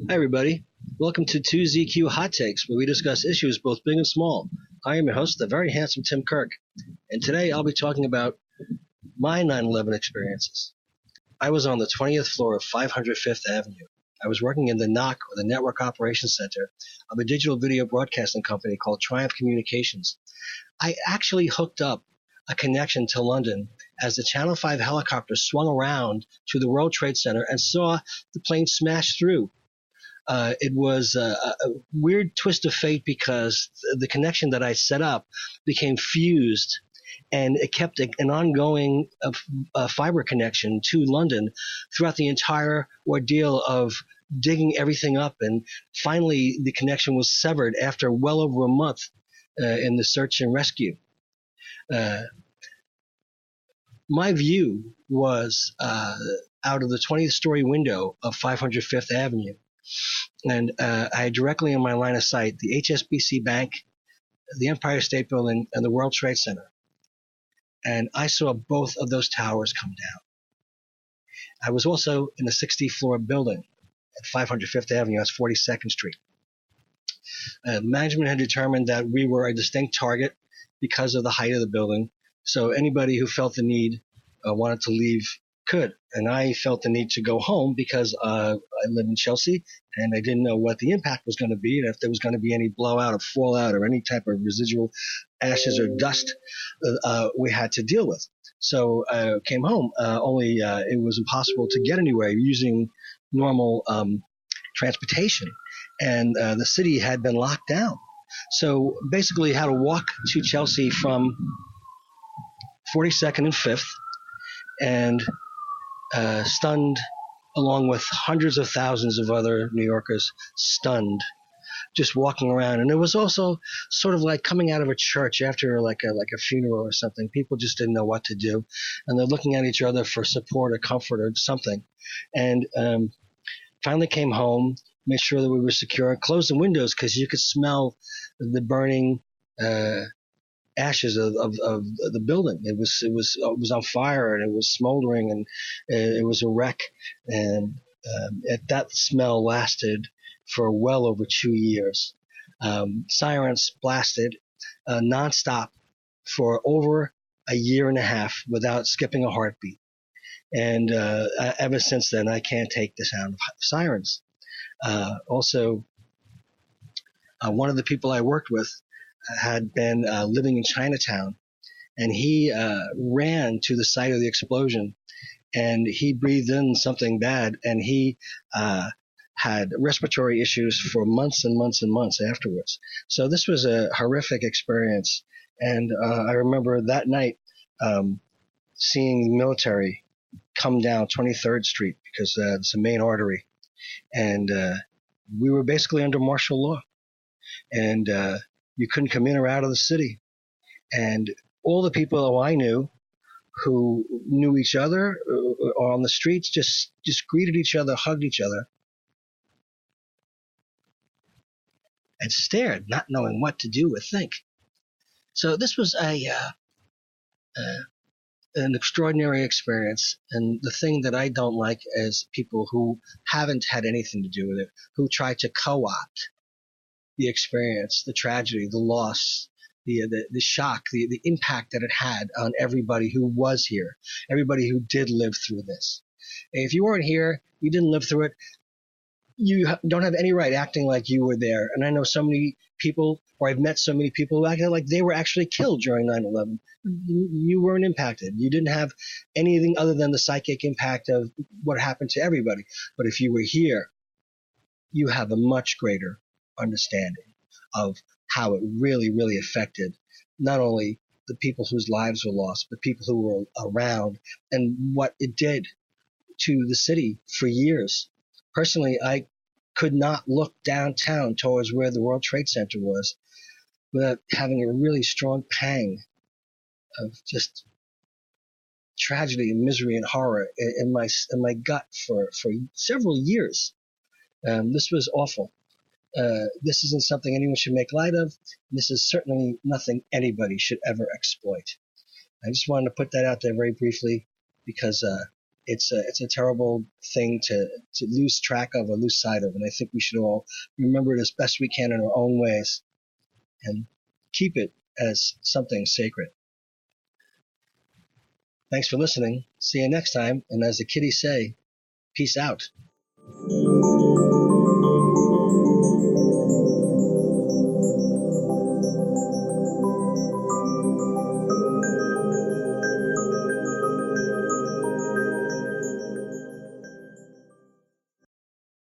Hi, everybody. Welcome to 2ZQ Hot Takes, where we discuss issues both big and small. I am your host, the very handsome Tim Kirk, and today I'll be talking about my 9/11 experiences. I was on the 20th floor of 500 Fifth Avenue. I was working in the NOC, or the Network Operations Center, of a digital video broadcasting company called Triumph Communications. I actually hooked up a connection to London as the Channel 5 helicopter swung around to the World Trade Center and saw the plane smash through. It was a weird twist of fate because the connection that I set up became fused, and it kept an ongoing fiber connection to London throughout the entire ordeal of digging everything up. And finally, the connection was severed after well over a month in the search and rescue. My view was out of the 20th story window of 500 Fifth Avenue. And I had directly in my line of sight the HSBC Bank, the Empire State Building, and the World Trade Center. And I saw both of those towers come down. I was also in a 60th floor building at 500 Fifth Avenue. That's 42nd Street. Management had determined that we were a distinct target because of the height of the building. So anybody who felt the need wanted to leave could. And I felt the need to go home because I live in Chelsea and I didn't know what the impact was going to be and if there was going to be any blowout or fallout or any type of residual ashes or dust we had to deal with. So I came home, only it was impossible to get anywhere using normal transportation. And the city had been locked down. So basically I had to walk to Chelsea from 42nd and 5th and stunned, along with hundreds of thousands of other New Yorkers, stunned, just walking around. And it was also sort of like coming out of a church after like a funeral or something. People just didn't know what to do, and they're looking at each other for support or comfort or something. And finally came home, made sure that we were secure, closed the windows because you could smell the burning ashes of the building. It was on fire and it was smoldering and it was a wreck. And that smell lasted for well over 2 years. Sirens blasted nonstop for over a year and a half without skipping a heartbeat. And ever since then, I can't take the sound of sirens. Also, one of the people I worked with had been living in Chinatown, and he ran to the site of the explosion, and he breathed in something bad, and he had respiratory issues for months and months and months afterwards. So this was a horrific experience, and I remember that night seeing the military come down 23rd Street because it's a main artery, and we were basically under martial law, and you couldn't come in or out of the city. And all the people who I knew who knew each other or on the streets just greeted each other, hugged each other, and stared, not knowing what to do or think. So this was an extraordinary experience. And the thing that I don't like is people who haven't had anything to do with it, who try to co-opt the experience, the tragedy, the loss, the shock, the impact that it had on everybody who was here, everybody who did live through this. And if you weren't here, you didn't live through it, you don't have any right acting like you were there. And I know so many people, or I've met so many people who acted like they were actually killed during 9/11. You weren't impacted. You didn't have anything other than the psychic impact of what happened to everybody. But if you were here, you have a much greater understanding of how it really, really affected not only the people whose lives were lost, but people who were around and what it did to the city for years. Personally, I could not look downtown towards where the World Trade Center was without having a really strong pang of just tragedy and misery and horror in my gut for several years. This was awful. This isn't something anyone should make light of. This is certainly nothing anybody should ever exploit. I just wanted to put that out there very briefly because it's a terrible thing to lose track of or lose sight of, and I think we should all remember it as best we can in our own ways and keep it as something sacred. Thanks for listening. See you next time, and as the kiddies say, peace out.